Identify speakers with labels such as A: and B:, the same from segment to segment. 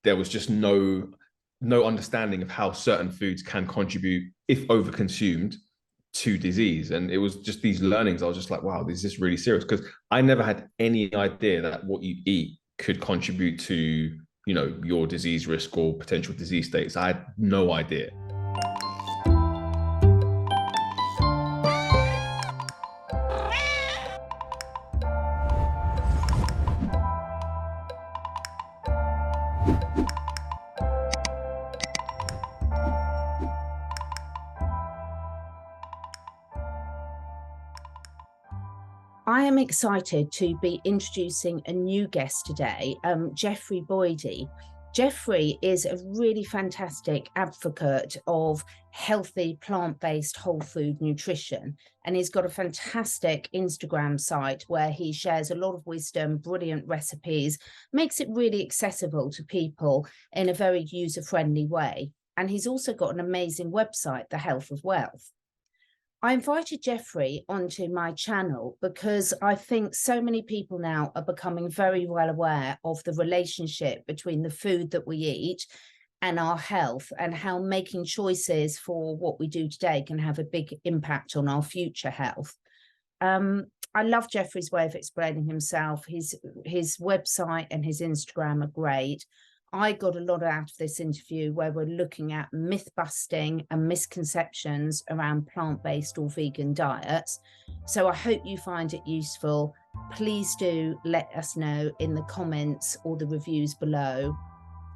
A: there was just no understanding of how certain foods can contribute, if overconsumed, to disease. And it was just these learnings. I was just like, wow, this is really serious, because I never had any idea that what you eat could contribute to, your disease risk or potential disease states. I had no idea.
B: I am excited to be introducing a new guest today, Jeffrey Boadi. Jeffrey is a really fantastic advocate of healthy, plant-based, whole food nutrition. And he's got a fantastic Instagram site where he shares a lot of wisdom, brilliant recipes, makes it really accessible to people in a very user-friendly way. And he's also got an amazing website, The Health of Wealth. I invited Jeffrey onto my channel because I think so many people now are becoming very well aware of the relationship between the food that we eat and our health, and how making choices for what we do today can have a big impact on our future health. I love Jeffrey's way of explaining himself. His website and his Instagram are great. I got a lot out of this interview where we're looking at myth busting and misconceptions around plant-based or vegan diets. So I hope you find it useful. Please do let us know in the comments or the reviews below.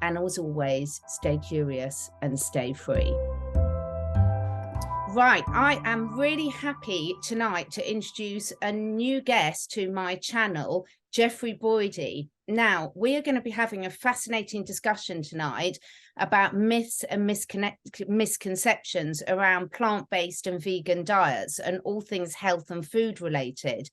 B: And as always, stay curious and stay free. Right, I am really happy tonight to introduce a new guest to my channel, Jeffrey Boadi. Now, we are going to be having a fascinating discussion tonight about myths and misconceptions around plant-based and vegan diets and all things health and food related.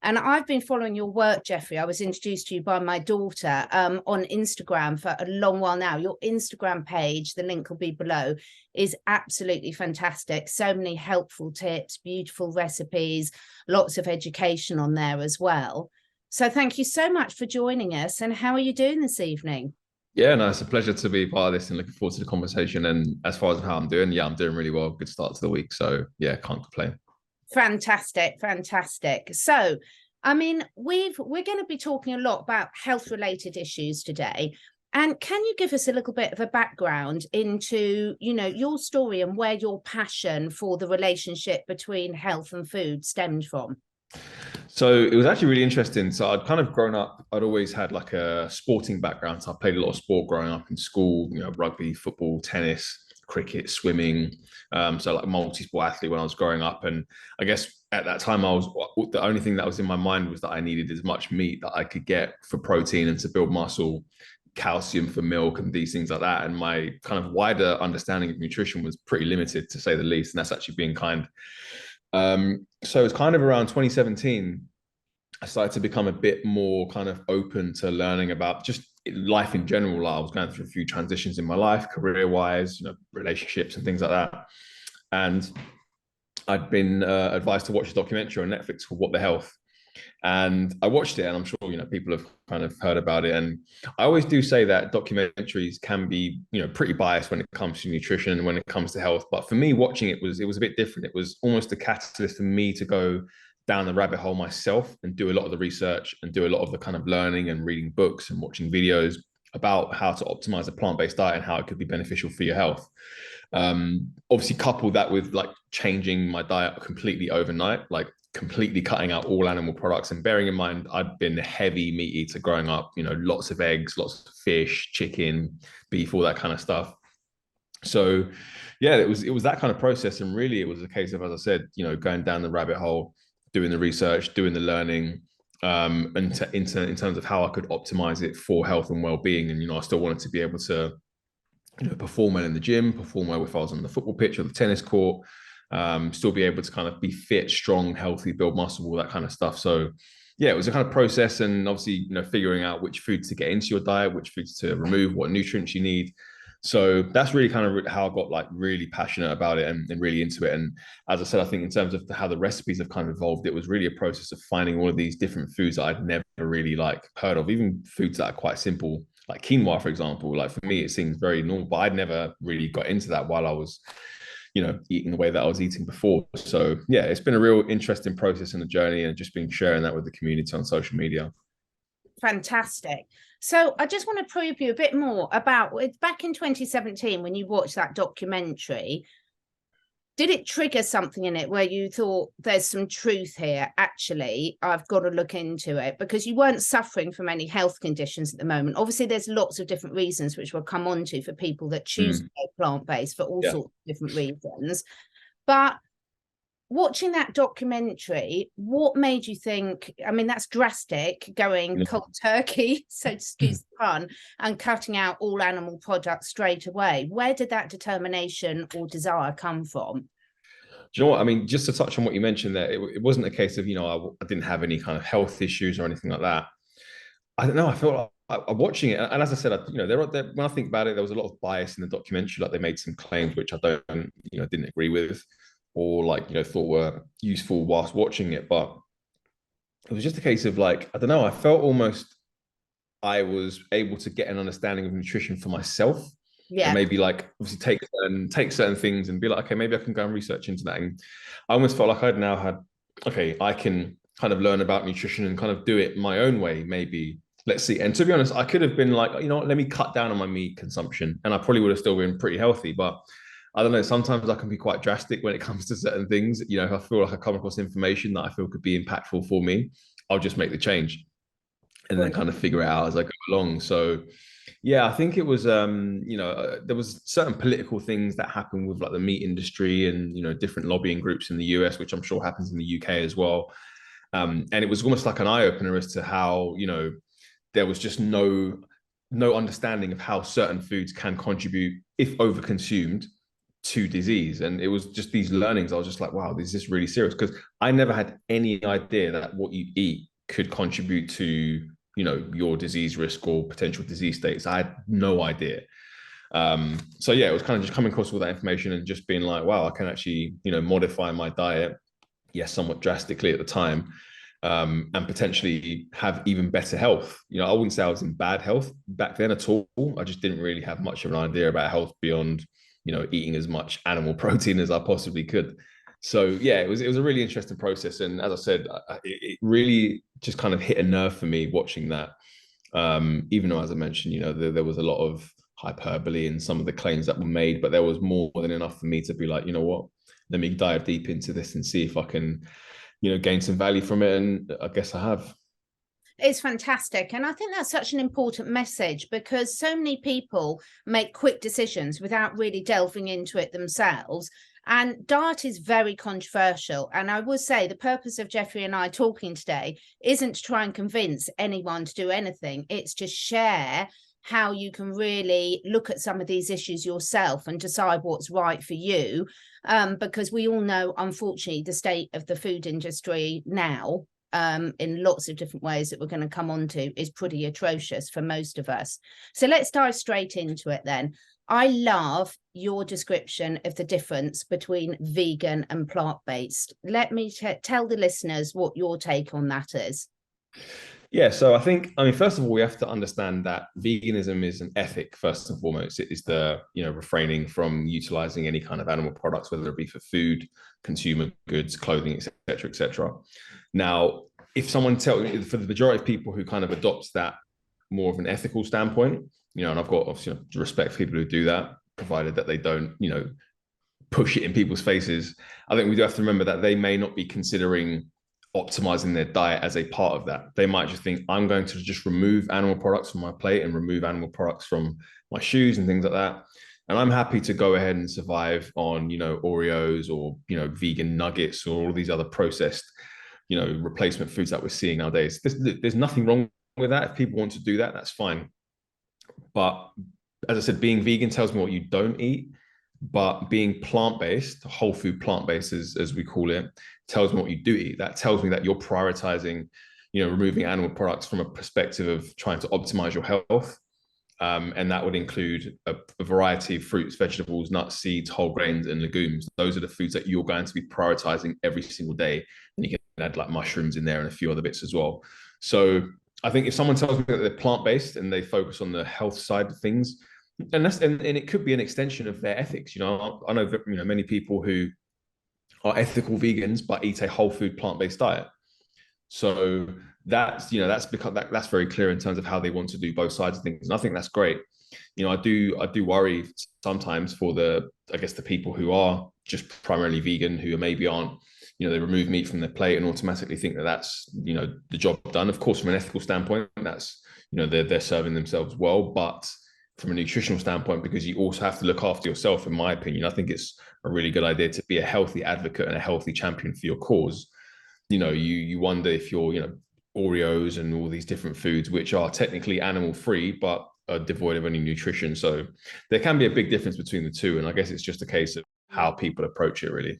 B: And I've been following your work, Jeffrey. I was introduced to you by my daughter on Instagram for a long while now. Your Instagram page, the link will be below, is absolutely fantastic. So many helpful tips, beautiful recipes, lots of education on there as well. So thank you so much for joining us. And how are you doing this evening?
A: Yeah, no, it's a pleasure to be part of this and looking forward to the conversation. And as far as how I'm doing, yeah, I'm doing really well. Good start to the week. So yeah, can't complain.
B: Fantastic, fantastic. So, I mean, we're going to be talking a lot about health-related issues today. And can you give us a little bit of a background into, your story and where your passion for the relationship between health and food stemmed from?
A: So it was actually really interesting. So I'd kind of grown up, I'd always had like a sporting background. So I played a lot of sport growing up in school, rugby, football, tennis, cricket, swimming. So like multi-sport athlete when I was growing up. And I guess at that time, the only thing that was in my mind was that I needed as much meat that I could get for protein and to build muscle, calcium for milk and these things like that. And my kind of wider understanding of nutrition was pretty limited, to say the least. And that's actually being kind. So it's kind of around 2017, I started to become a bit more kind of open to learning about just life in general. I was going through a few transitions in my life, career-wise, relationships and things like that. And I'd been advised to watch a documentary on Netflix called What the Health. And I watched it, and I'm sure, people have kind of heard about it. And I always do say that documentaries can be, pretty biased when it comes to nutrition and when it comes to health. But for me, watching it was a bit different. It was almost a catalyst for me to go down the rabbit hole myself and do a lot of the research and do a lot of the kind of learning and reading books and watching videos about how to optimize a plant-based diet and how it could be beneficial for your health. Obviously couple that with like changing my diet completely overnight, like completely cutting out all animal products. And bearing in mind, I'd been a heavy meat eater growing up, lots of eggs, lots of fish, chicken, beef, all that kind of stuff. So yeah, it was that kind of process. And really it was a case of, as I said, going down the rabbit hole, doing the research, doing the learning, and in terms of how I could optimize it for health and well-being. And, I still wanted to be able to, perform well in the gym, perform well if I was on the football pitch or the tennis court, still be able to kind of be fit, strong, healthy, build muscle, all that kind of stuff. So yeah, it was a kind of process, and obviously, figuring out which foods to get into your diet, which foods to remove, what nutrients you need. So that's really kind of how I got like really passionate about it and really into it. And as I said, I think in terms of how the recipes have kind of evolved, it was really a process of finding all of these different foods that I'd never really like heard of, even foods that are quite simple, like quinoa, for example. Like for me, it seems very normal, but I'd never really got into that while I was, eating the way that I was eating before. So yeah, it's been a real interesting process and a journey, and just been sharing that with the community on social media.
B: Fantastic. So I just want to probe you a bit more about back in 2017 when you watched that documentary. Did it trigger something in it where you thought there's some truth here? Actually, I've got to look into it, because you weren't suffering from any health conditions at the moment. Obviously, there's lots of different reasons, which we'll come on to, for people that choose to go plant-based for all sorts of different reasons. But watching that documentary, what made you think, I mean, that's drastic, going cold turkey, so to excuse the pun, and cutting out all animal products straight away. Where did that determination or desire come from?
A: Do you know what? I mean, just to touch on what you mentioned there, it wasn't a case of, I didn't have any kind of health issues or anything like that. I don't know. I felt like I'm watching it. And as I said, when I think about it, there was a lot of bias in the documentary. Like they made some claims which I didn't agree with, or thought were useful whilst watching it. But it was just a case of like, I don't know. I felt almost I was able to get an understanding of nutrition for myself, and maybe like obviously take certain things and be like, okay, maybe I can go and research into that. And I almost felt like I'd now had, okay, I can kind of learn about nutrition and kind of do it my own way, maybe. Let's see. And to be honest, I could have been like, let me cut down on my meat consumption, and I probably would have still been pretty healthy. But I don't know, sometimes I can be quite drastic when it comes to certain things. If I feel like I come across information that I feel could be impactful for me, I'll just make the change and then kind of figure it out as I go along. So yeah, I think it was there was certain political things that happened with like the meat industry and different lobbying groups in the US, which I'm sure happens in the UK as well. And it was almost like an eye opener as to how there was just no understanding of how certain foods can contribute, if overconsumed, to disease. And it was just these learnings. I was just like, wow, this is really serious, because I never had any idea that what you eat could contribute to your disease risk or potential disease states. I had no idea. So yeah, it was kind of just coming across all that information and just being like, wow, I can actually modify my diet, yes, somewhat drastically at the time, and potentially have even better health. I wouldn't say I was in bad health back then at all. I just didn't really have much of an idea about health beyond eating as much animal protein as I possibly could. So yeah, it was a really interesting process, and as I said, it really just kind of hit a nerve for me watching that. Even though, as I mentioned, there was a lot of hyperbole in some of the claims that were made, but there was more than enough for me to be like, you know what, let me dive deep into this and see if I can, gain some value from it. And I guess I have.
B: It's fantastic. And I think that's such an important message, because so many people make quick decisions without really delving into it themselves. And diet is very controversial. And I would say the purpose of Jeffrey and I talking today isn't to try and convince anyone to do anything. It's to share how you can really look at some of these issues yourself and decide what's right for you. Because we all know, unfortunately, the state of the food industry now, in lots of different ways that we're going to come on to, is pretty atrocious for most of us. So let's dive straight into it then. I love your description of the difference between vegan and plant-based. Let me tell the listeners what your take on that is.
A: Yeah, so I mean, first of all, we have to understand that veganism is an ethic, first and foremost. It is the, refraining from utilizing any kind of animal products, whether it be for food, consumer goods, clothing, etc., etc. Now, if someone tells me, for the majority of people who kind of adopt that more of an ethical standpoint, and I've got obviously respect for people who do that, provided that they don't, push it in people's faces. I think we do have to remember that they may not be considering optimizing their diet as a part of that. They might just think, I'm going to just remove animal products from my plate and remove animal products from my shoes and things like that. And I'm happy to go ahead and survive on, Oreos or, vegan nuggets or all these other processed, replacement foods that we're seeing nowadays. There's nothing wrong with that. If people want to do that, that's fine. But as I said, being vegan tells me what you don't eat. But being plant-based, whole food plant-based as we call it, tells me what you do eat. That tells me that you're prioritizing, removing animal products from a perspective of trying to optimize your health. And that would include a variety of fruits, vegetables, nuts, seeds, whole grains, and legumes. Those are the foods that you're going to be prioritizing every single day. And you can add like mushrooms in there and a few other bits as well. So I think if someone tells me that they're plant-based and they focus on the health side of things, and it could be an extension of their ethics. I know that many people who are ethical vegans but eat a whole food plant-based diet. So that's become that's very clear in terms of how they want to do both sides of things, and I think that's great. I do worry sometimes for I guess the people who are just primarily vegan, who maybe aren't, they remove meat from their plate and automatically think that that's the job done. Of course, from an ethical standpoint, that's they're serving themselves well, but from a nutritional standpoint, because you also have to look after yourself, in my opinion, I think it's a really good idea to be a healthy advocate and a healthy champion for your cause. You wonder if Oreos and all these different foods, which are technically animal free, but are devoid of any nutrition. So there can be a big difference between the two. And I guess it's just a case of how people approach it, really.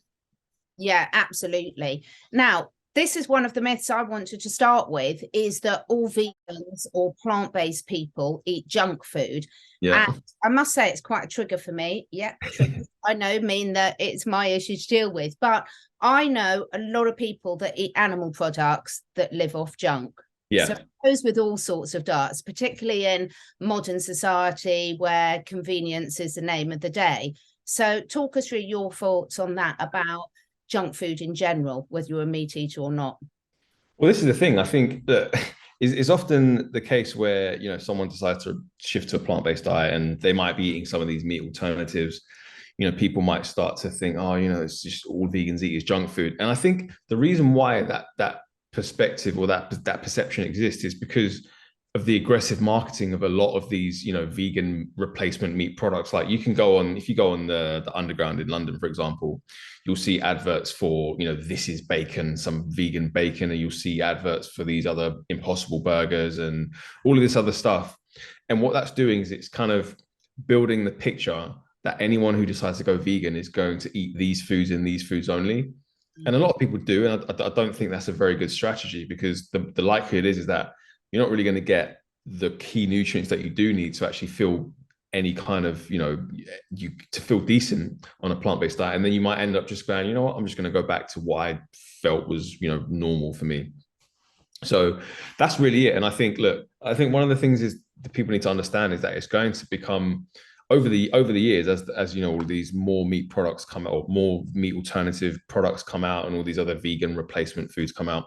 B: Yeah, absolutely. Now, this is one of the myths I wanted to start with, is that all vegans or plant-based people eat junk food.
A: Yeah.
B: And I must say it's quite a trigger for me. Yeah, I know, mean that it's my issue to deal with, but I know a lot of people that eat animal products that live off junk.
A: Yeah.
B: So it goes with all sorts of diets, particularly in modern society where convenience is the name of the day. So talk us through your thoughts on that, about junk food in general, whether you're a meat eater or not.
A: Well, this is the thing. I think that is often the case where someone decides to shift to a plant-based diet, and they might be eating some of these meat alternatives. People might start to think, oh, it's just all vegans eat is junk food. And I think the reason why that perspective or that perception exists is because of the aggressive marketing of a lot of these, vegan replacement meat products. Like if you go on the underground in London, for example, you'll see adverts for, this is bacon, some vegan bacon, and you'll see adverts for these other Impossible burgers and all of this other stuff. And what that's doing is it's kind of building the picture that anyone who decides to go vegan is going to eat these foods and these foods only. And a lot of people do. And I don't think that's a very good strategy, because the likelihood is that you're not really going to get the key nutrients that you do need to actually feel any kind of, to feel decent on a plant-based diet. And then you might end up just going, what, I'm just going to go back to what I felt was, normal for me. So that's really it. And I think one of the things is that people need to understand is that it's going to become, over the years, as all these more meat products come out, or more meat alternative products come out, and all these other vegan replacement foods come out,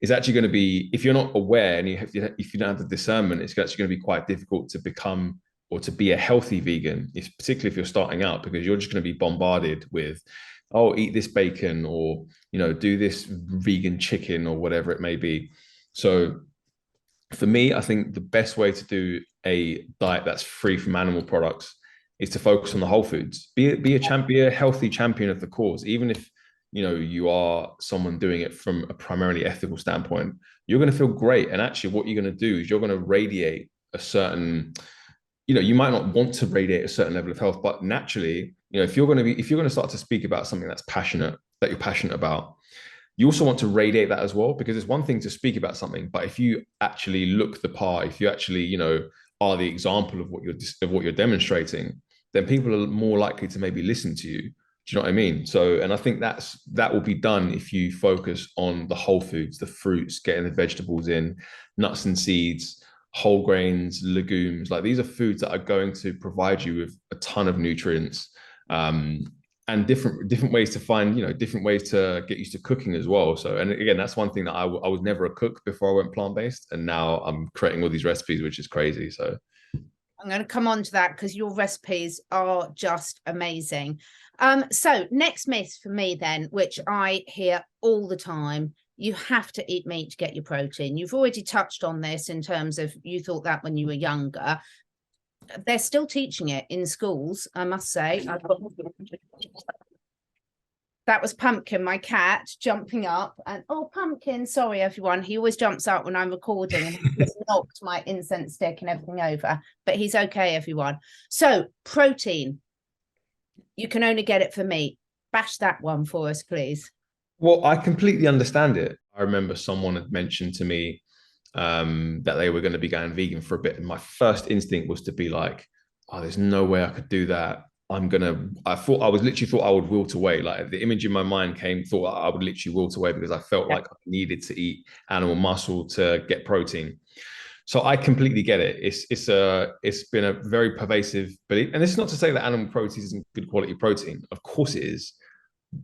A: it's actually going to be, if you're not aware and if you don't have the discernment, it's actually going to be quite difficult to become or to be a healthy vegan, particularly if you're starting out, because you're just going to be bombarded with, oh, eat this bacon, or do this vegan chicken, or whatever it may be. So for me, I think the best way to do a diet that's free from animal products is to focus on the whole foods. Be a healthy champion of the cause. Even if you are someone doing it from a primarily ethical standpoint, you're going to feel great. And actually, what you're going to do is you're going to radiate a certain, you might not want to radiate a certain level of health, but naturally, if you're going to start to speak about something that you're passionate about, you also want to radiate that as well, because it's one thing to speak about something, but if you actually look the part, if you actually, are the example of what you're demonstrating, then people are more likely to maybe listen to you. Do you know what I mean? So, and I think that will be done if you focus on the whole foods, the fruits, getting the vegetables in, nuts and seeds, whole grains, legumes. Like, these are foods that are going to provide you with a ton of nutrients, and different ways to find, different ways to get used to cooking as well. So, and again, that's one thing that I was never a cook before I went plant-based, and now I'm creating all these recipes, which is crazy. So
B: I'm going to come on to that, because your recipes are just amazing. So next myth for me then, which I hear all the time: you have to eat meat to get your protein. You've already touched on this in terms of, you thought that when you were younger. They're still teaching it in schools, I must say. That was Pumpkin, my cat, jumping up. And oh, Pumpkin, sorry everyone, he always jumps up when I'm recording and he's knocked my incense stick and everything over, but he's okay, everyone. So protein, you can only get it for meat. Bash that one for us, please.
A: Well, I completely understand it. I remember someone had mentioned to me that they were going to be going vegan for a bit, and my first instinct was to be like, oh, there's no way I could do that. I was literally thought I would wilt away. Like the image in my mind thought I would literally wilt away because I felt
B: Yeah.
A: like I needed to eat animal muscle to get protein. So I completely get it. It's been a very pervasive belief, and this is not to say that animal protein isn't good quality protein. Of course it is,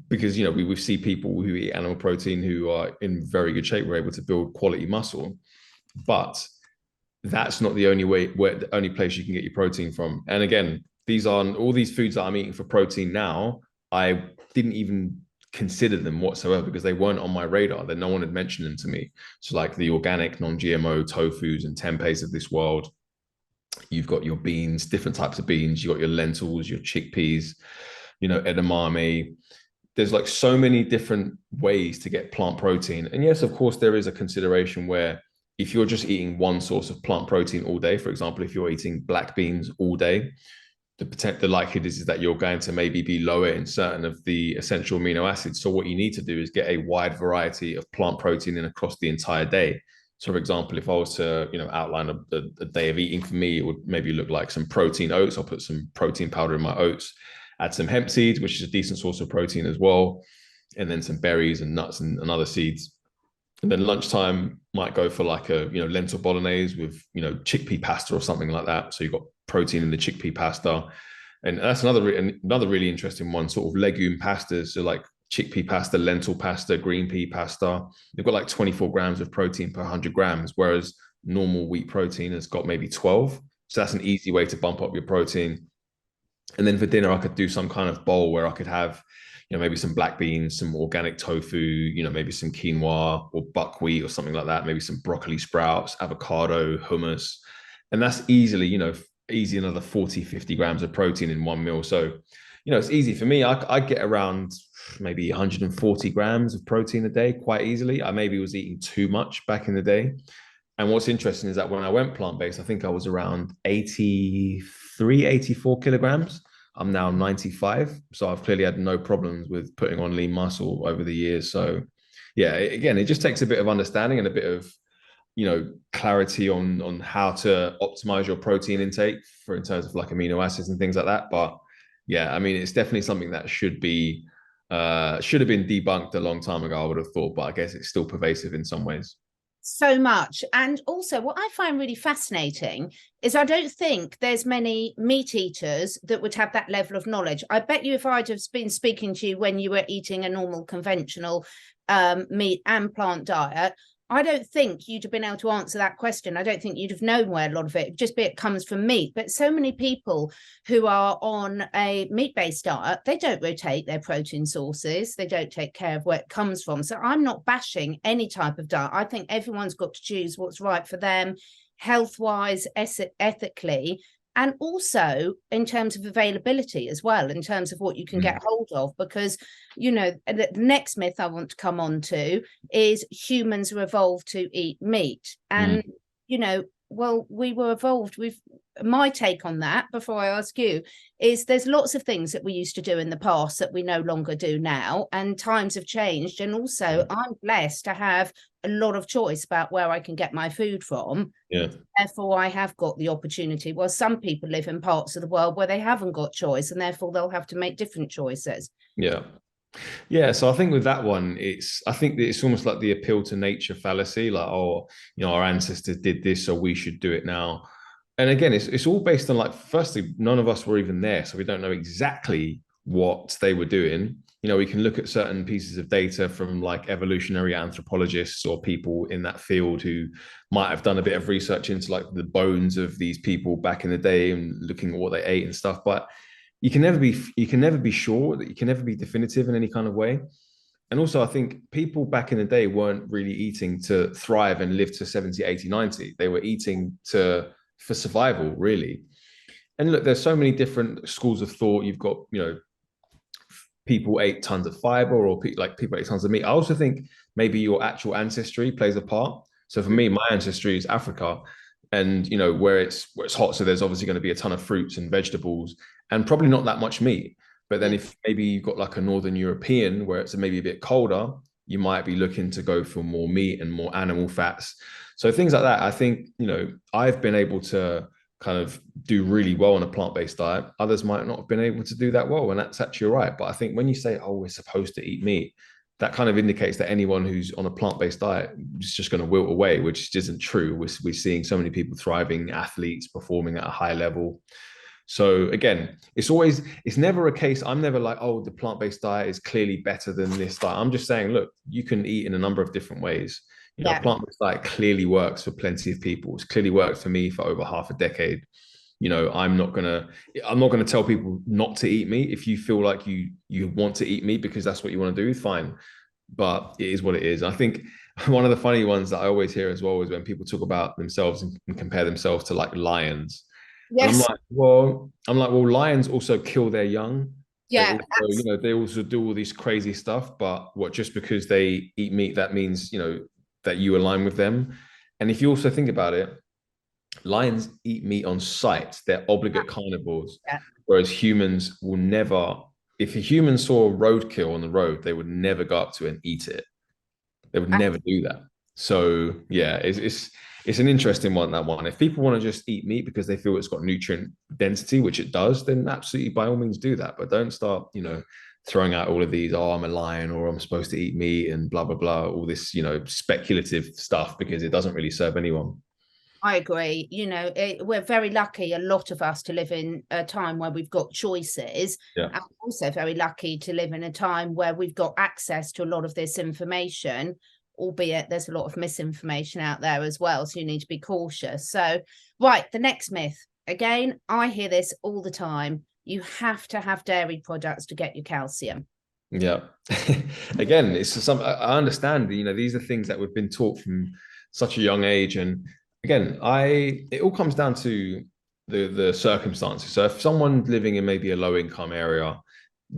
A: because we see people who eat animal protein who are in very good shape. We're able to build quality muscle, but that's not the only way, where the only place you can get your protein from. And again, these are all these foods that I'm eating for protein now. I didn't even consider them whatsoever because they weren't on my radar. That no one had mentioned them to me. So like the organic, non-GMO tofus and tempehs of this world. You've got your beans, different types of beans. You've got your lentils, your chickpeas, edamame. There's like so many different ways to get plant protein. And yes, of course, there is a consideration where if you're just eating one source of plant protein all day, for example, if you're eating black beans all day, the likelihood is that you're going to maybe be lower in certain of the essential amino acids. So what you need to do is get a wide variety of plant protein in across the entire day. So, for example, if I was to, outline a day of eating for me, it would maybe look like some protein oats. I'll put some protein powder in my oats, add some hemp seeds, which is a decent source of protein as well, and then some berries and nuts and other seeds. And then lunchtime might go for like a lentil bolognese with chickpea pasta or something like that. So you've got protein in the chickpea pasta, and that's another really interesting one. Sort of legume pastas, so like chickpea pasta, lentil pasta, green pea pasta. They've got like 24 grams of protein per 100 grams, whereas normal wheat protein has got maybe 12. So that's an easy way to bump up your protein. And then for dinner, I could do some kind of bowl where I could have, maybe some black beans, some organic tofu, maybe some quinoa or buckwheat or something like that, maybe some broccoli sprouts, avocado, hummus. And that's easy another 40, 50 grams of protein in one meal. So, it's easy for me. I get around maybe 140 grams of protein a day quite easily. I maybe was eating too much back in the day. And what's interesting is that when I went plant-based, I think I was around 83, 84 kilograms. I'm now 95. So I've clearly had no problems with putting on lean muscle over the years. So yeah, again, it just takes a bit of understanding and a bit of, clarity on how to optimize your protein intake for in terms of like amino acids and things like that. But yeah, I mean, it's definitely something that should have been debunked a long time ago, I would have thought, but I guess it's still pervasive in some ways.
B: So much. And also what I find really fascinating is I don't think there's many meat eaters that would have that level of knowledge. I bet you if I'd have been speaking to you when you were eating a normal conventional meat and plant diet, I don't think you'd have been able to answer that question. I don't think you'd have known where a lot of it just be it comes from meat. But so many people who are on a meat-based diet, they don't rotate their protein sources. They don't take care of where it comes from. So I'm not bashing any type of diet. I think everyone's got to choose what's right for them, health-wise, ethically, and also in terms of availability as well, in terms of what you can get hold of. Because, the next myth I want to come on to is humans were evolved to eat meat. And, well, we were evolved with my take on that before I ask you is there's lots of things that we used to do in the past that we no longer do now, and times have changed. And also I'm blessed to have a lot of choice about where I can get my food from.
A: Yeah.
B: Therefore, I have got the opportunity. Well, some people live in parts of the world where they haven't got choice, and therefore they'll have to make different choices.
A: Yeah. Yeah, so I think with that one, I think that it's almost like the appeal to nature fallacy, like, oh, our ancestors did this, so we should do it now. And again, it's all based on like, firstly, none of us were even there, so we don't know exactly what they were doing. We can look at certain pieces of data from like evolutionary anthropologists or people in that field who might have done a bit of research into like the bones of these people back in the day and looking at what they ate and stuff. But you can never be sure, that you can never be definitive in any kind of way. And also I think people back in the day weren't really eating to thrive and live to 70, 80, 90. They were eating for survival, really. And look, there's so many different schools of thought. You've got, people ate tons of fiber, or people ate tons of meat. I also think maybe your actual ancestry plays a part. So for me, my ancestry is Africa, and where it's hot, so there's obviously going to be a ton of fruits and vegetables, and probably not that much meat. But then if maybe you've got like a Northern European where it's maybe a bit colder, you might be looking to go for more meat and more animal fats. So things like that. I think I've been able to kind of do really well on a plant-based diet. Others might not have been able to do that well, and that's actually right. But I think when you say, oh, we're supposed to eat meat, that kind of indicates that anyone who's on a plant-based diet is just going to wilt away, which isn't true. We're seeing so many people thriving, athletes performing at a high level. So again, it's never a case. I'm never like, oh, the plant-based diet is clearly better than this diet. I'm just saying, look, you can eat in a number of different ways.
B: Yeah,
A: Plant-based diet clearly works for plenty of people. It's clearly worked for me for over half a decade. I'm not gonna tell people not to eat meat. If you feel like you want to eat meat because that's what you want to do, fine. But it is what it is. I think one of the funny ones that I always hear as well is when people talk about themselves and compare themselves to like lions. And
B: yes,
A: well, lions also kill their young. They
B: yeah,
A: also, they also do all this crazy stuff. But what, just because they eat meat, that means, that you align with them. And if you also think about it, lions eat meat on sight. They're obligate carnivores,
B: yeah.
A: whereas humans will never. If a human saw roadkill on the road, they would never go up to it and eat it. They would never do that. So yeah, it's an interesting one, that one. If people want to just eat meat because they feel it's got nutrient density, which it does, then absolutely by all means do that. But don't start, throwing out all of these, oh, I'm a lion or I'm supposed to eat meat and blah, blah, blah, all this, speculative stuff, because it doesn't really serve anyone.
B: I agree. We're very lucky, a lot of us, to live in a time where we've got choices.
A: Yeah.
B: And also very lucky to live in a time where we've got access to a lot of this information, albeit there's a lot of misinformation out there as well. So you need to be cautious. So, right, the next myth. Again, I hear this all the time. You have to have dairy products to get your calcium.
A: Yeah. Again, I understand, these are things that we've been taught from such a young age. And again, it all comes down to the circumstances. So if someone living in maybe a low income area,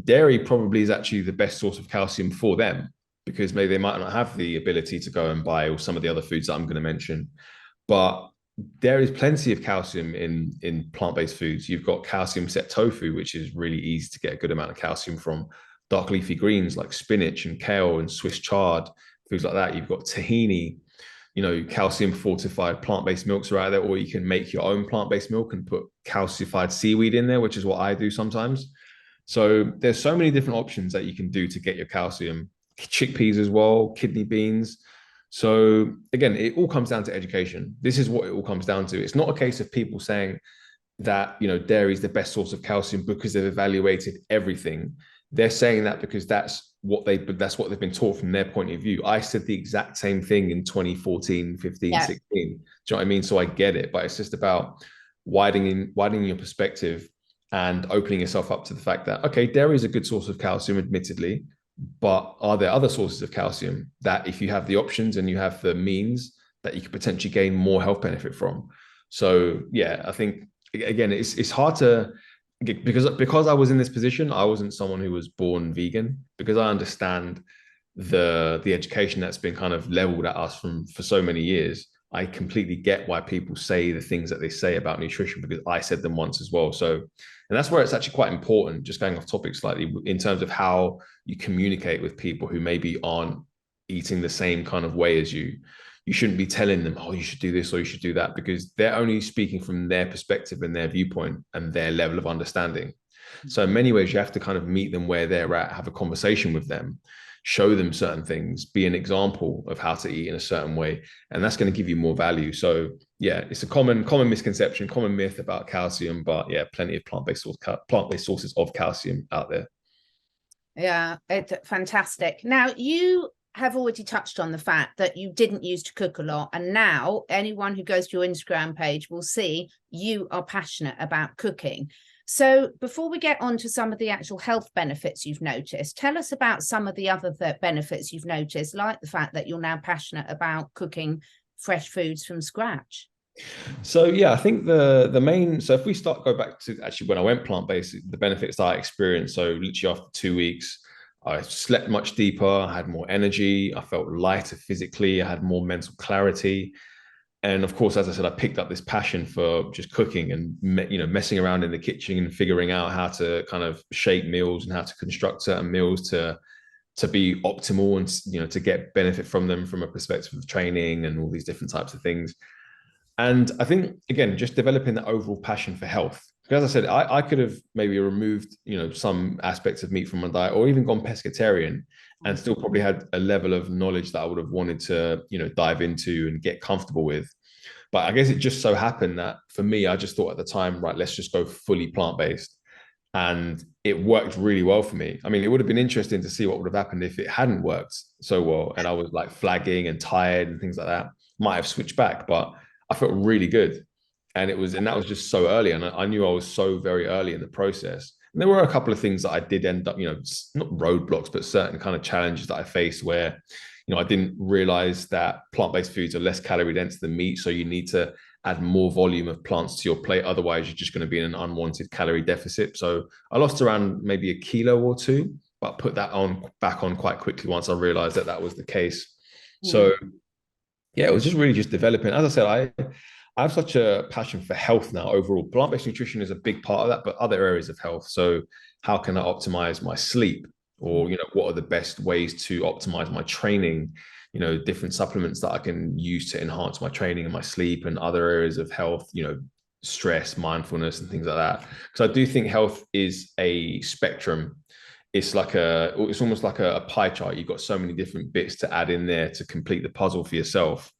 A: dairy probably is actually the best source of calcium for them, because maybe they might not have the ability to go and buy all some of the other foods that I'm going to mention. But there is plenty of calcium in plant-based foods. You've got calcium set tofu, which is really easy to get a good amount of calcium from. Dark leafy greens like spinach and kale and Swiss chard, foods like that. You've got tahini, calcium fortified plant-based milks are out there, or you can make your own plant-based milk and put calcified seaweed in there, which is what I do sometimes. So there's so many different options that you can do to get your calcium. Chickpeas as well, kidney beans. So again, it all comes down to education. This is what it all comes down to. It's not a case of people saying that, dairy is the best source of calcium because they've evaluated everything. They're saying that because that's what they've been taught from their point of view. I said the exact same thing in 2014, 15,
B: Yeah.
A: 16. Do you know what I mean? So I get it, but it's just about widening your perspective and opening yourself up to the fact that, okay, dairy is a good source of calcium, admittedly, but are there other sources of calcium that, if you have the options and you have the means, that you could potentially gain more health benefit from? So yeah, I think, again, it's hard to, because I was in this position. I wasn't someone who was born vegan, because I understand the education that's been kind of leveled at us for so many years. I completely get why people say the things that they say about nutrition, because I said them once as well. So, and that's where it's actually quite important, just going off topic slightly, in terms of how you communicate with people who maybe aren't eating the same kind of way as you. You shouldn't be telling them, oh, you should do this or you should do that, because they're only speaking from their perspective and their viewpoint and their level of understanding. So in many ways, you have to kind of meet them where they're at, have a conversation with them, show them certain things, be an example of how to eat in a certain way, and that's going to give you more value. So yeah, it's a common misconception, common myth about calcium, but yeah, plenty of plant-based sources of calcium out there.
B: Yeah, it's fantastic. Now, you have already touched on the fact that you didn't used to cook a lot, and now anyone who goes to your Instagram page will see you are passionate about cooking. So before we get on to some of the actual health benefits you've noticed, tell us about some of the other benefits you've noticed, like the fact that you're now passionate about cooking fresh foods from scratch.
A: So yeah, I think the main, so if we go back to actually when I went plant-based, the benefits that I experienced. So literally after 2 weeks, I slept much deeper, I had more energy, I felt lighter physically, I had more mental clarity. And of course, as I said, I picked up this passion for just cooking and messing around in the kitchen and figuring out how to kind of shape meals and how to construct certain meals to be optimal and to get benefit from them from a perspective of training and all these different types of things. And I think, again, just developing that overall passion for health. Because as I said, I could have maybe removed, some aspects of meat from my diet or even gone pescatarian and still probably had a level of knowledge that I would have wanted to, dive into and get comfortable with. But I guess it just so happened that for me, I just thought at the time, right, let's just go fully plant-based. And it worked really well for me. I mean, it would have been interesting to see what would have happened if it hadn't worked so well and I was like flagging and tired and things like that. Might have switched back, but I felt really good. And that was just so early. And I knew I was so very early in the process. And there were a couple of things that I did end up, not roadblocks, but certain kind of challenges that I faced where, I didn't realize that plant-based foods are less calorie dense than meat. So you need to add more volume of plants to your plate. Otherwise, you're just going to be in an unwanted calorie deficit. So I lost around maybe a kilo or two, but put that on back on quite quickly once I realized that that was the case. So yeah, it was just really just developing. As I said, I have such a passion for health now overall. Plant-based nutrition is a big part of that, but other areas of health. So how can I optimize my sleep? Or, what are the best ways to optimize my training? Different supplements that I can use to enhance my training and my sleep and other areas of health, stress, mindfulness, and things like that. Because I do think health is a spectrum. It's almost like a pie chart. You've got so many different bits to add in there to complete the puzzle for yourself.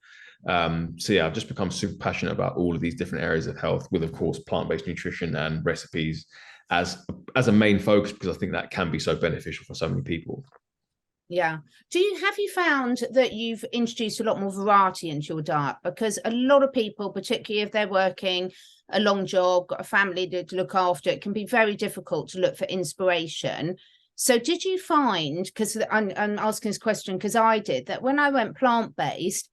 A: So yeah, I've just become super passionate about all of these different areas of health with, of course, plant-based nutrition and recipes as a main focus, because I think that can be so beneficial for so many people.
B: Yeah. Have you found that you've introduced a lot more variety into your diet? Because a lot of people, particularly if they're working a long job, got a family to look after, it can be very difficult to look for inspiration. So did you find, because I'm asking this question because I did, that when I went plant-based,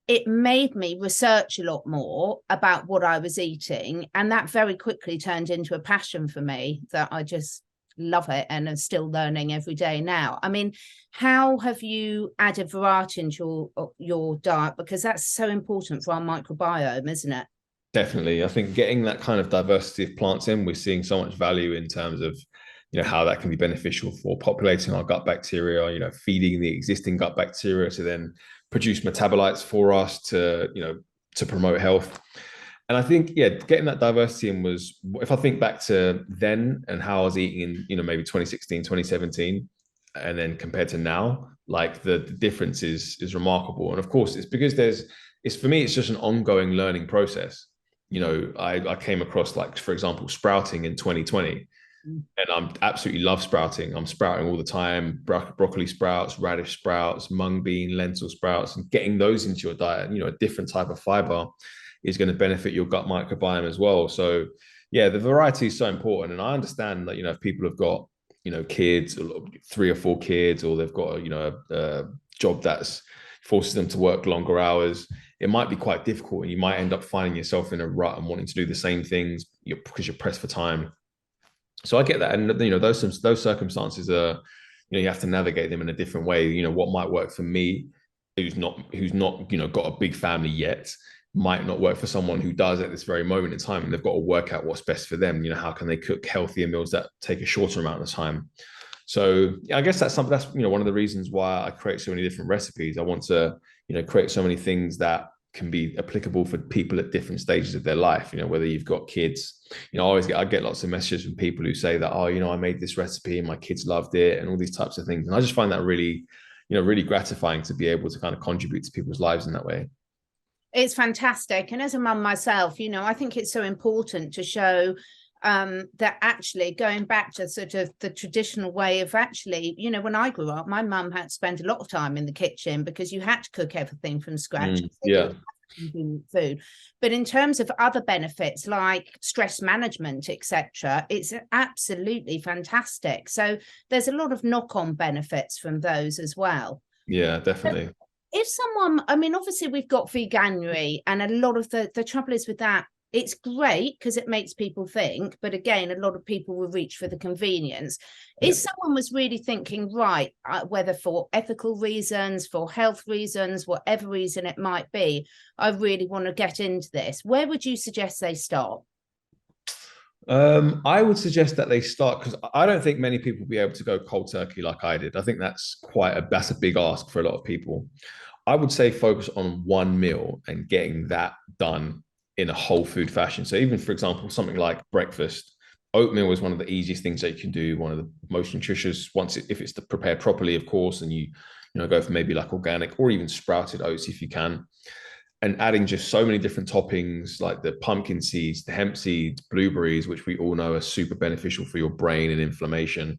B: it made me research a lot more about what I was eating. And that very quickly turned into a passion for me that I just love it and am still learning every day now. I mean, how have you added variety into your diet? Because that's so important for our microbiome, isn't it?
A: Definitely. I think getting that kind of diversity of plants in, we're seeing so much value in terms of, how that can be beneficial for populating our gut bacteria, feeding the existing gut bacteria to then produce metabolites for us to promote health. And I think, yeah, getting that diversity in was, if I think back to then and how I was eating in, maybe 2016, 2017, and then compared to now, like the difference is remarkable. And of course, it's because for me, it's just an ongoing learning process. I came across, like, for example, sprouting in 2020, and I'm absolutely love sprouting. I'm sprouting all the time, broccoli sprouts, radish sprouts, mung bean, lentil sprouts, and getting those into your diet, a different type of fiber is going to benefit your gut microbiome as well. So yeah, the variety is so important. And I understand that, if people have got, kids, 3 or 4 kids, or they've got, a job that's forces them to work longer hours, it might be quite difficult. And you might end up finding yourself in a rut and wanting to do the same things because you're pressed for time. So I get that. And, those circumstances are, you have to navigate them in a different way. What might work for me, who's not, got a big family yet, might not work for someone who does at this very moment in time, and they've got to work out what's best for them. How can they cook healthier meals that take a shorter amount of time? So I guess that's something that's, one of the reasons why I create so many different recipes. I want to, create so many things that can be applicable for people at different stages of their life. Whether you've got kids, I get lots of messages from people who say that, oh, I made this recipe and my kids loved it, and all these types of things. And I just find that really, really gratifying to be able to kind of contribute to people's lives in that way.
B: It's fantastic. And as a mum myself, I think it's so important to show that actually going back to sort of the traditional way of actually, when I grew up, my mum had to spend a lot of time in the kitchen because you had to cook everything from scratch.
A: Yeah.
B: Food. But in terms of other benefits like stress management, etc., it's absolutely fantastic. So there's a lot of knock-on benefits from those as well.
A: Yeah, definitely.
B: If someone, I mean, obviously we've got veganuary, and a lot of the trouble is with that, it's great because it makes people think, but again, a lot of people will reach for the convenience. If someone was really thinking, right, whether for ethical reasons, for health reasons, whatever reason it might be, I really want to get into this, where would you suggest they start?
A: I would suggest that they start, because I don't think many people will be able to go cold turkey like I did. I think that's a big ask for a lot of people. I would say focus on one meal and getting that done in a whole food fashion. So even for example, something like breakfast, oatmeal is one of the easiest things that you can do. One of the most nutritious if it's prepared properly, of course, and you know go for maybe like organic or even sprouted oats if you can. And adding just so many different toppings like the pumpkin seeds, the hemp seeds, blueberries, which we all know are super beneficial for your brain and inflammation,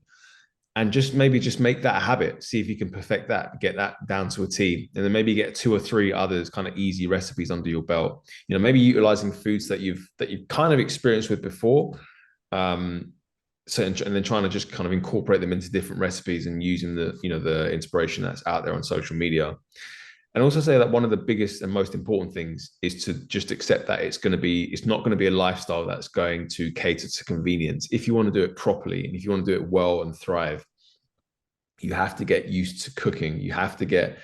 A: and just maybe just make that a habit. See if you can perfect that, get that down to a T, and then maybe get two or three others kind of easy recipes under your belt. You know, maybe utilizing foods that you've kind of experienced with before. So and then trying to just kind of incorporate them into different recipes and using the inspiration that's out there on social media. And also say that one of the biggest and most important things is to just accept that it's not going to be a lifestyle that's going to cater to convenience. If you want to do it properly and if you want to do it well and thrive, you have to get used to cooking. You have to get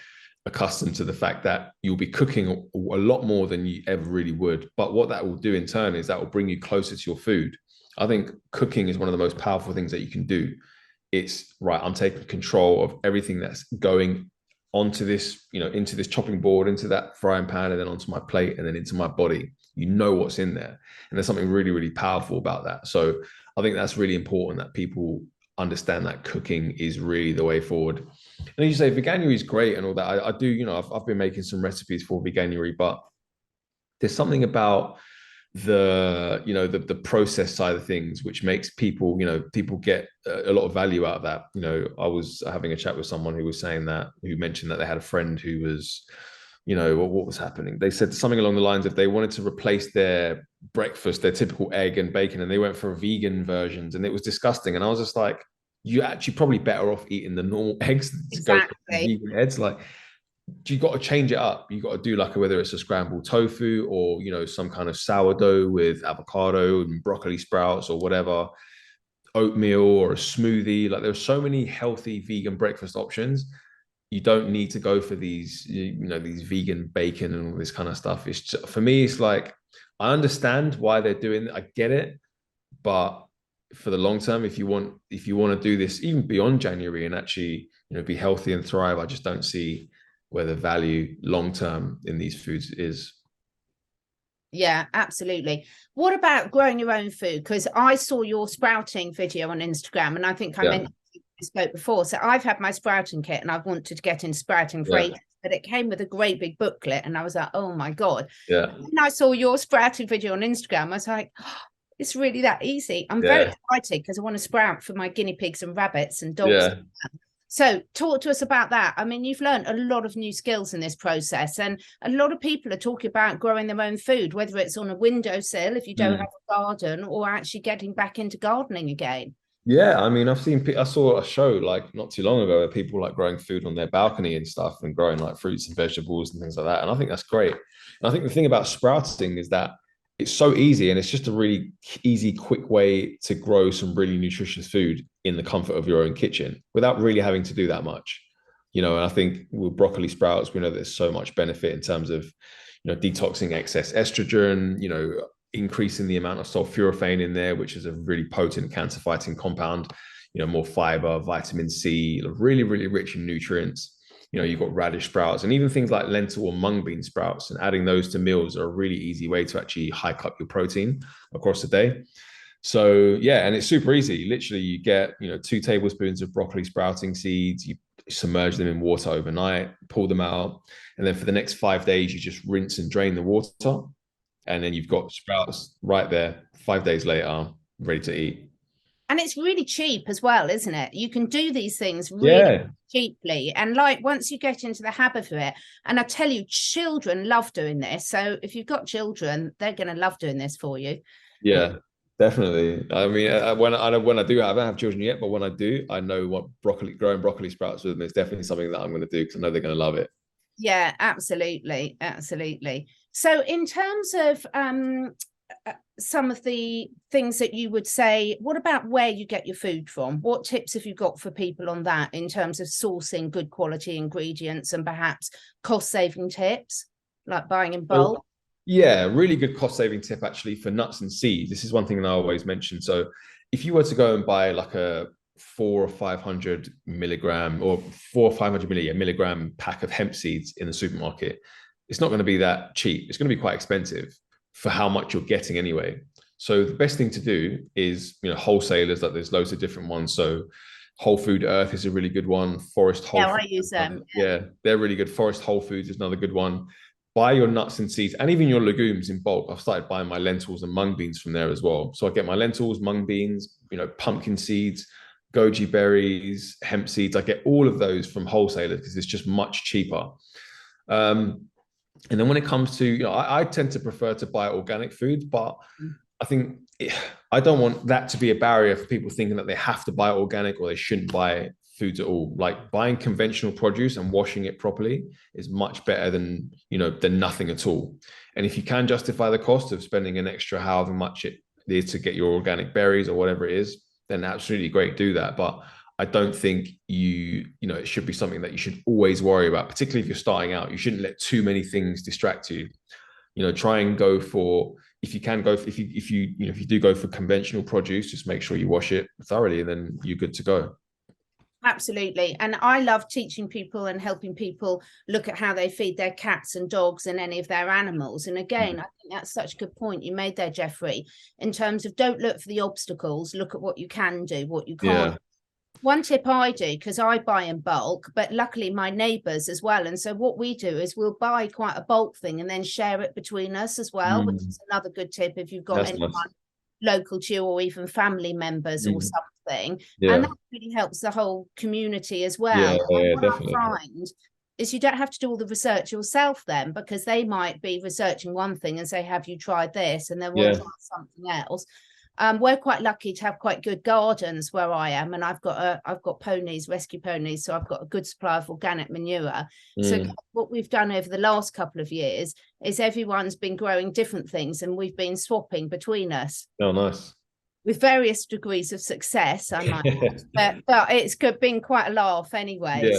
A: accustomed to the fact that you'll be cooking a lot more than you ever really would. But what that will do in turn is that will bring you closer to your food. I think cooking is one of the most powerful things that you can do. It's right, I'm taking control of everything that's going onto this, into this chopping board, into that frying pan, and then onto my plate, and then into my body. You know what's in there. And there's something really, really powerful about that. So I think that's really important that people understand that cooking is really the way forward. And you say veganuary is great and all that. I do, I've been making some recipes for veganuary, but there's something about the process side of things which makes people get a lot of value out of that. I was having a chat with someone who mentioned that they had a friend who was, what was happening. They said something along the lines of they wanted to replace their breakfast, their typical egg and bacon, and they went for vegan versions, and it was disgusting. And I was just like, you're actually probably better off eating the normal eggs to go for vegan eggs. Like, you got to change it up. You got to do like whether it's a scrambled tofu or some kind of sourdough with avocado and broccoli sprouts or whatever, oatmeal or a smoothie. Like, there's so many healthy vegan breakfast options. You don't need to go for these these vegan bacon and all this kind of stuff. It's just, for me, it's like, I understand why they're doing it. I get it, but for the long term, if you want to do this even beyond January and actually be healthy and thrive, I just don't see where the value long term in these foods is.
B: Yeah, absolutely. What about growing your own food? Because I saw your sprouting video on Instagram, and I think I mentioned you spoke before. So I've had my sprouting kit, and I've wanted to get into sprouting for ages, but it came with a great big booklet, and I was like, oh my god.
A: Yeah.
B: And I saw your sprouting video on Instagram. I was like, oh, it's really that easy. I'm very excited because I want to sprout for my guinea pigs and rabbits and dogs.
A: Yeah.
B: So talk to us about that. I mean, you've learned a lot of new skills in this process, and a lot of people are talking about growing their own food, whether it's on a windowsill if you don't have a garden, or actually getting back into gardening again.
A: Yeah, I mean, I saw a show like not too long ago where people like growing food on their balcony and stuff and growing like fruits and vegetables and things like that. And I think that's great. And I think the thing about sprouting is that it's so easy, and it's just a really easy, quick way to grow some really nutritious food in the comfort of your own kitchen without really having to do that much. And I think with broccoli sprouts, we know there's so much benefit in terms of, detoxing excess estrogen, increasing the amount of sulforaphane in there, which is a really potent cancer fighting compound, more fiber, vitamin C, really, really rich in nutrients. You've got radish sprouts and even things like lentil or mung bean sprouts, and adding those to meals are a really easy way to actually hike up your protein across the day. So yeah, and it's super easy. Literally, you get 2 tablespoons of broccoli sprouting seeds, you submerge them in water overnight, pull them out, and then for the next 5 days, you just rinse and drain the water, and then you've got sprouts right there 5 days later, ready to eat.
B: And it's really cheap as well, isn't it? You can do these things really cheaply. And like, once you get into the habit of it, and I tell you, children love doing this. So if you've got children, they're going to love doing this for you.
A: Yeah, definitely. I mean, when I do, I don't have children yet, but when I do, I know what growing broccoli sprouts with them is definitely something that I'm going to do because I know they're going to love it.
B: Yeah, absolutely. Absolutely. So in terms of some of the things that you would say, what about where you get your food from? What tips have you got for people on that in terms of sourcing good quality ingredients and perhaps cost-saving tips, like buying in bulk?
A: Yeah, really good cost-saving tip actually for nuts and seeds. This is one thing that I always mention. So if you were to go and buy like a 400 or 500 milligram or 400 or 500 milligram pack of hemp seeds in the supermarket, it's not going to be that cheap. It's going to be quite expensive for how much you're getting anyway. So the best thing to do is, wholesalers, like there's loads of different ones. So Whole Food Earth is a really good one. Forest Whole
B: Yeah, I
A: Foods,
B: use them.
A: yeah, they're really good. Forest Whole Foods is another good one. Buy your nuts and seeds and even your legumes in bulk. I've started buying my lentils and mung beans from there as well. So I get my lentils, mung beans, pumpkin seeds, goji berries, hemp seeds. I get all of those from wholesalers because it's just much cheaper. And then when it comes to, I tend to prefer to buy organic foods, but I think I don't want that to be a barrier for people thinking that they have to buy organic or they shouldn't buy foods at all. Like buying conventional produce and washing it properly is much better than nothing at all. And if you can justify the cost of spending an extra however much it is to get your organic berries or whatever it is, then absolutely great, do that. But I don't think it should be something that you should always worry about, particularly if you're starting out. You shouldn't let too many things distract you. Try and go for, if you do go for conventional produce, just make sure you wash it thoroughly and then you're good to go.
B: Absolutely. And I love teaching people and helping people look at how they feed their cats and dogs and any of their animals. And again, I think that's such a good point you made there, Jeffrey, in terms of don't look for the obstacles, look at what you can do, what you can't.
A: Yeah.
B: One tip I do, because I buy in bulk, but luckily my neighbours as well. And so what we do is we'll buy quite a bulk thing and then share it between us as well, which is another good tip if you've got anyone local to you or even family members or something. And that really helps the whole community as well.
A: Yeah,
B: what
A: definitely.
B: I find is you don't have to do all the research yourself then, because they might be researching one thing and say, have you tried this? And then we'll try something else. We're quite lucky to have quite good gardens where I am, and I've got ponies, rescue ponies, so I've got a good supply of organic manure. So what we've done over the last couple of years is everyone's been growing different things, and we've been swapping between us.
A: Oh, nice.
B: With various degrees of success, I might add. But it's been quite a laugh anyway.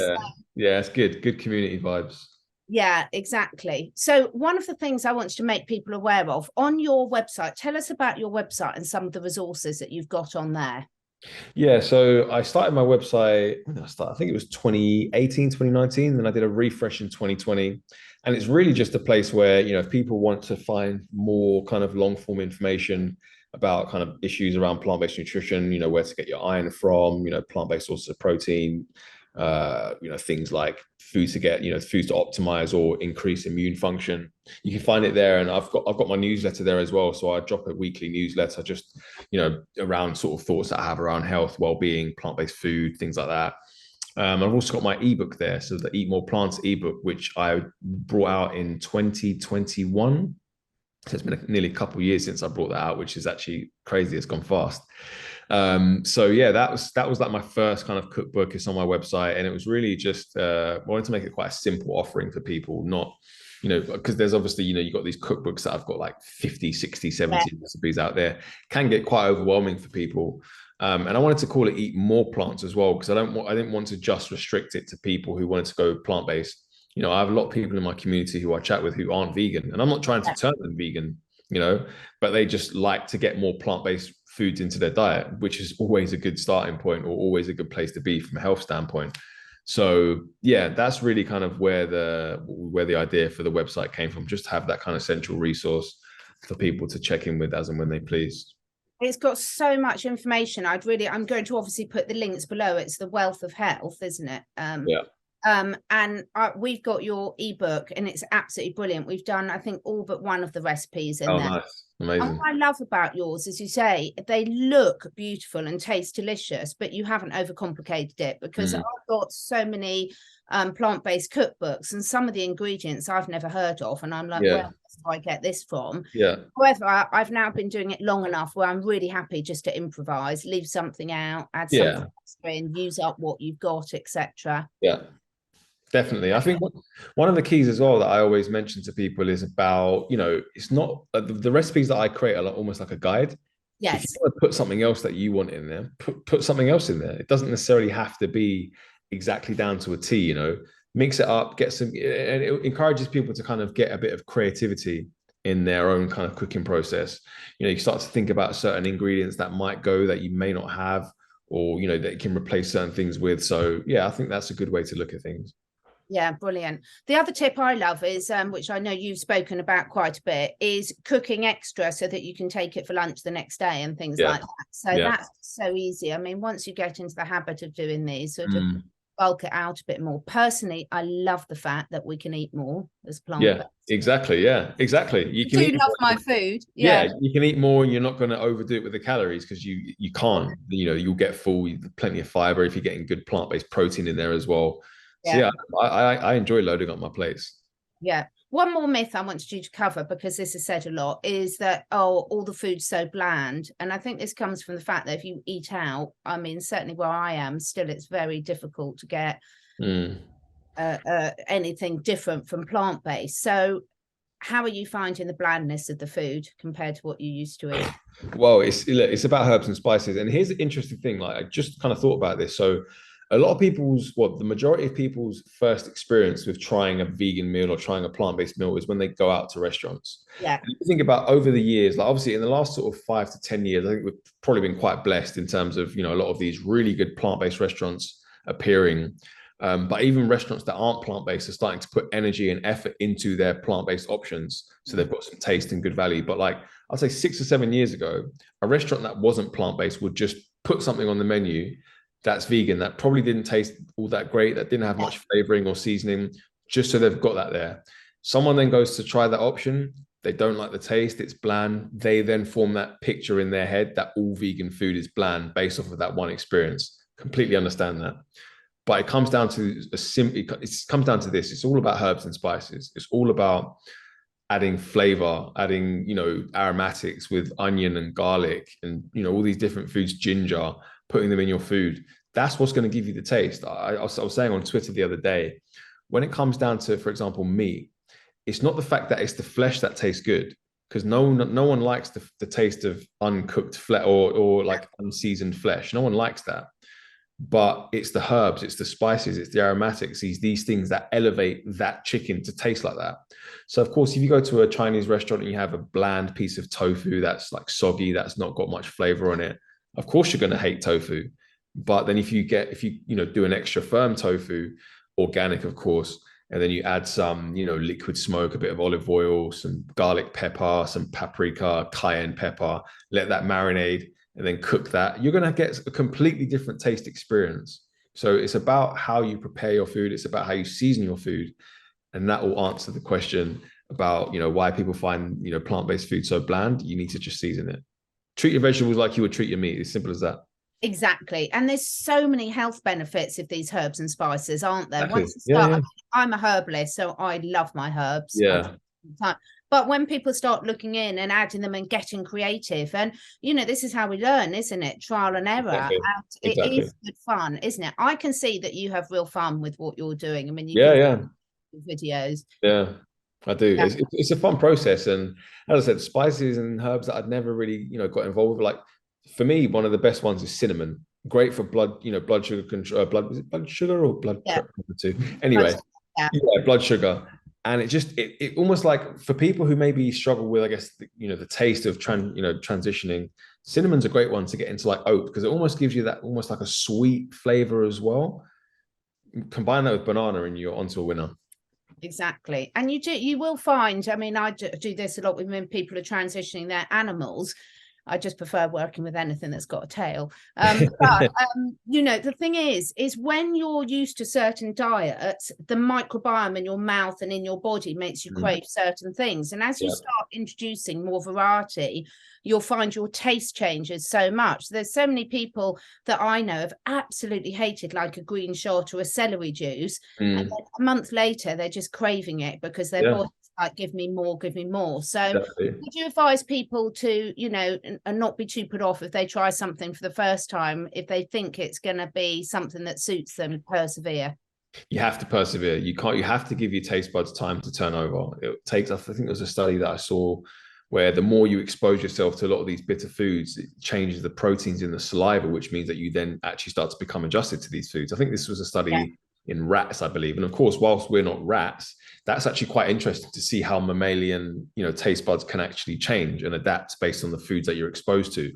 A: Yeah, it's good. Good community vibes.
B: Yeah, exactly. So one of the things I want to make people aware of on your website, tell us about your website and some of the resources that you've got on there.
A: Yeah, so I started my website, when did I start? I think it was 2018, 2019, and I did a refresh in 2020. And it's really just a place where, if people want to find more kind of long form information about kind of issues around plant-based nutrition, where to get your iron from, plant-based sources of protein, things like food to get, foods to optimize or increase immune function. You can find it there. And I've got my newsletter there as well. So I drop a weekly newsletter just, around sort of thoughts that I have around health, well-being, plant-based food, things like that. I've also got my ebook there. So the Eat More Plants ebook, which I brought out in 2021. So it's been nearly a couple of years since I brought that out, which is actually crazy. It's gone fast. So yeah, that was like my first kind of cookbook. It's on my website, and it was really just I wanted to make it quite a simple offering for people, not because there's obviously you've got these cookbooks that I've got like 50, 60, 70 recipes out there, can get quite overwhelming for people. And I wanted to call it Eat More Plants as well, because I didn't want to just restrict it to people who wanted to go plant-based. I have a lot of people in my community who I chat with who aren't vegan, and I'm not trying to turn them vegan, but they just like to get more plant-based foods into their diet, which is always a good starting point or always a good place to be from a health standpoint. So yeah, that's really kind of where the idea for the website came from, just to have that kind of central resource for people to check in with as and when they please.
B: It's got so much information. I'm going to obviously put the links below. It's the wealth of health, isn't it? And we've got your ebook, and it's absolutely brilliant. We've done, I think, all but one of the recipes in there.
A: Nice. Amazing.
B: And what I love about yours, as you say, they look beautiful and taste delicious, but you haven't overcomplicated it, because I've got so many plant-based cookbooks, and some of the ingredients I've never heard of, and I'm like, where do I get this from? However, I've now been doing it long enough where I'm really happy just to improvise, leave something out, add something extra in, use up what you've got, etc.
A: Definitely. I think one of the keys as well that I always mention to people is about, it's not the recipes that I create are almost like a guide.
B: Yes.
A: If you want to put something else that you want in there, put something else in there. It doesn't necessarily have to be exactly down to a T, mix it up, get some, and it encourages people to kind of get a bit of creativity in their own kind of cooking process. You start to think about certain ingredients that might go that you may not have, or that it can replace certain things with. So yeah, I think that's a good way to look at things.
B: Yeah, brilliant. The other tip I love is, which I know you've spoken about quite a bit, is cooking extra so that you can take it for lunch the next day and things like that. So that's so easy. I mean, once you get into the habit of doing these, sort of bulk it out a bit more. Personally, I love the fact that we can eat more as plant-based.
A: Yeah, exactly. You can
B: love my food.
A: Yeah, you can eat more and you're not going to overdo it with the calories, because you can't. You'll get full, plenty of fiber if you're getting good plant-based protein in there as well. So yeah, I enjoy loading up my plates.
B: Yeah. One more myth I wanted you to cover, because this is said a lot, is that, all the food's so bland. And I think this comes from the fact that if you eat out, I mean, certainly where I am, still it's very difficult to get anything different from plant-based. So how are you finding the blandness of the food compared to what you used to eat?
A: Well, it's about herbs and spices. And here's the interesting thing, like I just kind of thought about this. So a lot of the majority of people's first experience with trying a vegan meal or trying a plant-based meal is when they go out to restaurants.
B: Yeah.
A: And you think about over the years, like obviously in the last sort of 5 to 10 years, I think we've probably been quite blessed in terms of, a lot of these really good plant-based restaurants appearing. But even restaurants that aren't plant-based are starting to put energy and effort into their plant-based options. So they've got some taste and good value. But like I'd say 6 or 7 years ago, a restaurant that wasn't plant-based would just put something on the menu that's vegan, that probably didn't taste all that great, that didn't have much flavoring or seasoning, just so they've got that there. Someone then goes to try that option. They don't like the taste. It's bland. They then form that picture in their head that all vegan food is bland based off of that one experience. Completely understand that. But it comes down to it comes down to this. It's all about herbs and spices. It's all about adding flavor, adding, aromatics with onion and garlic and, all these different foods, ginger, putting them in your food. That's what's going to give you the taste. I was saying on Twitter the other day, when it comes down to, for example, meat, it's not the fact that it's the flesh that tastes good, because no one likes the taste of uncooked flesh or like unseasoned flesh. No one likes that. But it's the herbs, it's the spices, it's the aromatics, these things that elevate that chicken to taste like that. So of course, if you go to a Chinese restaurant and you have a bland piece of tofu that's like soggy, that's not got much flavor on it, of course you're going to hate tofu. But then if you do an extra firm tofu, organic of course, and then you add some liquid smoke, a bit of olive oil, some garlic pepper, some paprika, cayenne pepper, let that marinate, and then cook that, you're going to get a completely different taste experience. So it's about how you prepare your food. It's about how you season your food. And that will answer the question about, why people find, plant-based food so bland. You need to just season it. Treat your vegetables like you would treat your meat. As simple as that.
B: Exactly. And there's so many health benefits of these herbs and spices, aren't there?
A: Exactly.
B: Once you start, I'm a herbalist, so I love my herbs.
A: Yeah.
B: But when people start looking in and adding them and getting creative, and this is how we learn, isn't it? Trial and error.
A: Exactly.
B: And it is good fun, isn't it? I can see that you have real fun with what you're doing. I mean, videos.
A: Yeah, I do. Yeah. It's a fun process, and as I said, spices and herbs that I'd never really got involved with. Like for me, one of the best ones is cinnamon. Great for blood sugar control. Blood sugar or blood pressure? Anyway, blood sugar. And it almost like for people who maybe struggle with, I guess, the taste of transitioning, cinnamon's a great one to get into like oat, because it almost gives you that almost like a sweet flavor as well. Combine that with banana and you're onto a winner.
B: Exactly. And you will find, I mean, I do this a lot when people are transitioning their animals. I just prefer working with anything that's got a tail. But the thing is when you're used to certain diets, the microbiome in your mouth and in your body makes you crave certain things. And as you start introducing more variety, you'll find your taste changes so much. There's so many people that I know have absolutely hated like a green shot or a celery juice. And then a month later, they're just craving it because their body's like, give me more. So would you advise people to, and not be too put off if they try something for the first time, if they think it's going to be something that suits them, persevere?
A: You have to persevere. You have to give your taste buds time to turn over. It takes, I think there was a study that I saw where the more you expose yourself to a lot of these bitter foods, it changes the proteins in the saliva, which means that you then actually start to become adjusted to these foods. I think this was a study in rats, I believe. And of course, whilst we're not rats, that's actually quite interesting to see how mammalian, taste buds can actually change and adapt based on the foods that you're exposed to.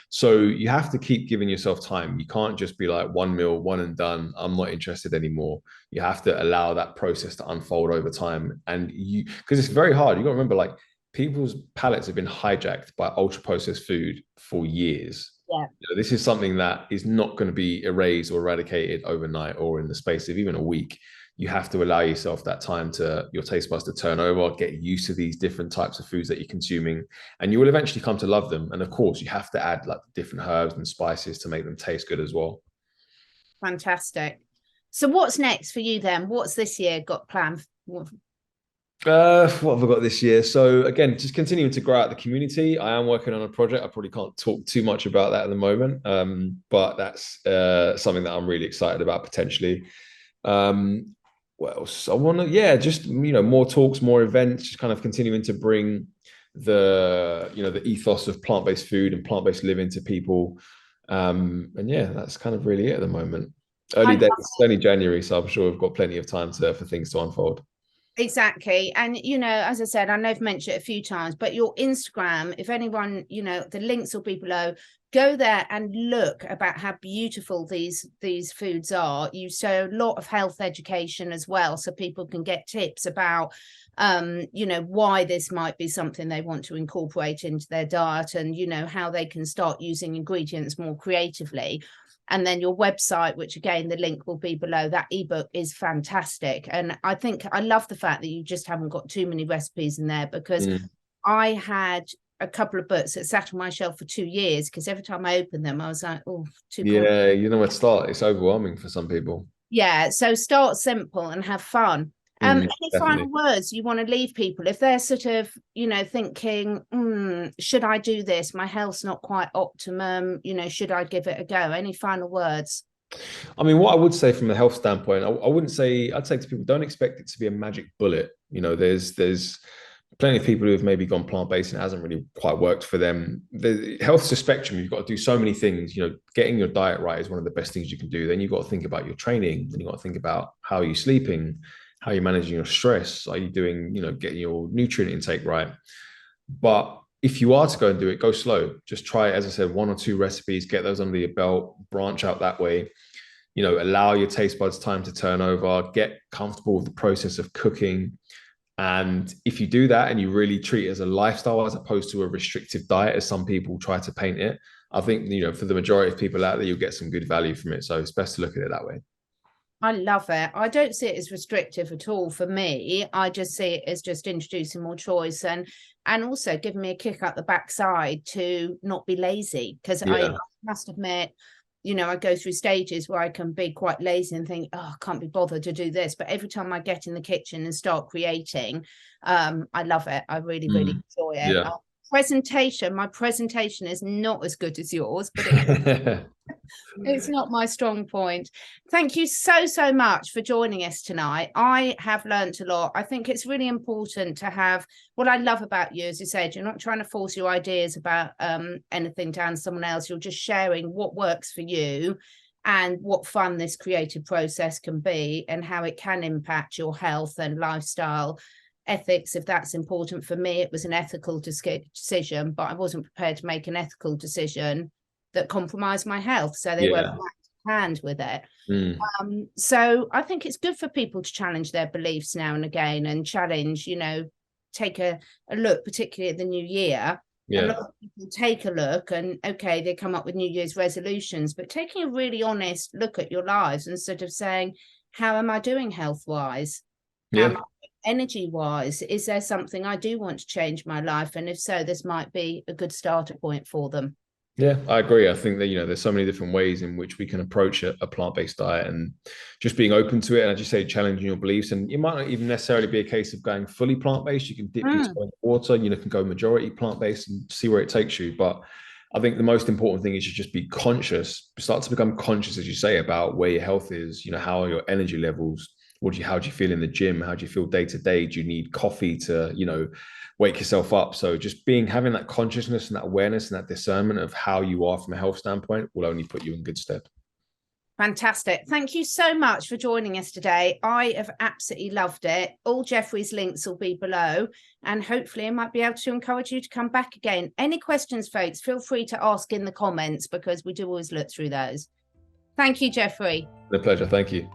A: So you have to keep giving yourself time. You can't just be like one meal, one and done. I'm not interested anymore. You have to allow that process to unfold over time. And because it's very hard. You got to remember, like, people's palates have been hijacked by ultra processed food for years.
B: Yeah.
A: This is something that is not going to be erased or eradicated overnight or in the space of even a week. You have to allow yourself that time to your taste buds to turn over, get used to these different types of foods that you're consuming, and you will eventually come to love them. And of course, you have to add like different herbs and spices to make them taste good as well.
B: Fantastic. So what's next for you then? What's this year got planned?
A: What have I got this year? So again, just continuing to grow out the community. I am working on a project. I probably can't talk too much about that at the moment, but that's something that I'm really excited about potentially. What else? I want to, yeah, just more talks, more events, just kind of continuing to bring the ethos of plant-based food and plant-based living to people. And yeah, that's kind of really it at the moment. Early days, it's only January, so I'm sure we've got plenty of time for things to unfold.
B: Exactly. And, as I said, I know I've mentioned it a few times, but your Instagram, if anyone, the links will be below, go there and look about how beautiful these foods are. You show a lot of health education as well, so people can get tips about, why this might be something they want to incorporate into their diet, and, how they can start using ingredients more creatively. And then your website, which again, the link will be below, that ebook is fantastic. And I think I love the fact that you just haven't got too many recipes in there, because I had a couple of books that sat on my shelf for 2 years, because every time I opened them, I was like, oh, too
A: Yeah, where to start. It's overwhelming for some people.
B: Yeah, so start simple and have fun. Any
A: Definitely.
B: final words you want to leave people if they're sort of, thinking, should I do this? My health's not quite optimum. Should I give it a go? Any final words?
A: I mean, what I would say from a health standpoint, I wouldn't say, I'd say to people, don't expect it to be a magic bullet. There's plenty of people who have maybe gone plant-based and it hasn't really quite worked for them. The health's a spectrum. You've got to do so many things. Getting your diet right is one of the best things you can do. Then you've got to think about your training. Then you've got to think about how you're sleeping, how you're managing your stress. Are you doing, getting your nutrient intake right? But if you are to go and do it, go slow. Just try, as I said, 1 or 2 recipes, get those under your belt, branch out that way. Allow your taste buds time to turn over, get comfortable with the process of cooking. And if you do that and you really treat it as a lifestyle as opposed to a restrictive diet, as some people try to paint it, I think, for the majority of people out there, you'll get some good value from it. So it's best to look at it that way.
B: I love it. I don't see it as restrictive at all for me. I just see it as just introducing more choice and also giving me a kick up the backside to not be lazy. Because I must admit, I go through stages where I can be quite lazy and think, oh, I can't be bothered to do this. But every time I get in the kitchen and start creating, I love it. I really, really enjoy it.
A: Yeah.
B: My presentation is not as good as yours, but it's not my strong point. Thank you so much for joining us tonight. I have learned a lot. I think it's really important to have, what I love about you, as you said, you're not trying to force your ideas about anything down someone else. You're just sharing what works for you and what fun this creative process can be and how it can impact your health and lifestyle. Ethics, if that's important. For me, it was an ethical decision, but I wasn't prepared to make an ethical decision that compromised my health. So they were hand with it. So I think it's good for people to challenge their beliefs now and again, and challenge, take a look, particularly at the new year. A lot of people take a look and they come up with New Year's resolutions, but taking a really honest look at your lives and sort of saying, how am I doing health wise? Energy wise, is there something I do want to change my life? And if so, this might be a good starter point for them.
A: Yeah, I agree. I think that, there's so many different ways in which we can approach a plant-based diet, and just being open to it. And as you say, challenging your beliefs. And it might not even necessarily be a case of going fully plant-based. You can dip your toe in the water, can go majority plant-based and see where it takes you. But I think the most important thing is to just be conscious, start to become conscious, as you say, about where your health is, how are your energy levels? How do you feel in the gym? How do you feel day to day? Do you need coffee to, wake yourself up? So just having that consciousness and that awareness and that discernment of how you are from a health standpoint will only put you in good stead.
B: Fantastic. Thank you so much for joining us today. I have absolutely loved it. All Jeffrey's links will be below, and hopefully I might be able to encourage you to come back again. Any questions, folks, feel free to ask in the comments, because we do always look through those. Thank you, Jeffrey.
A: A pleasure. Thank you.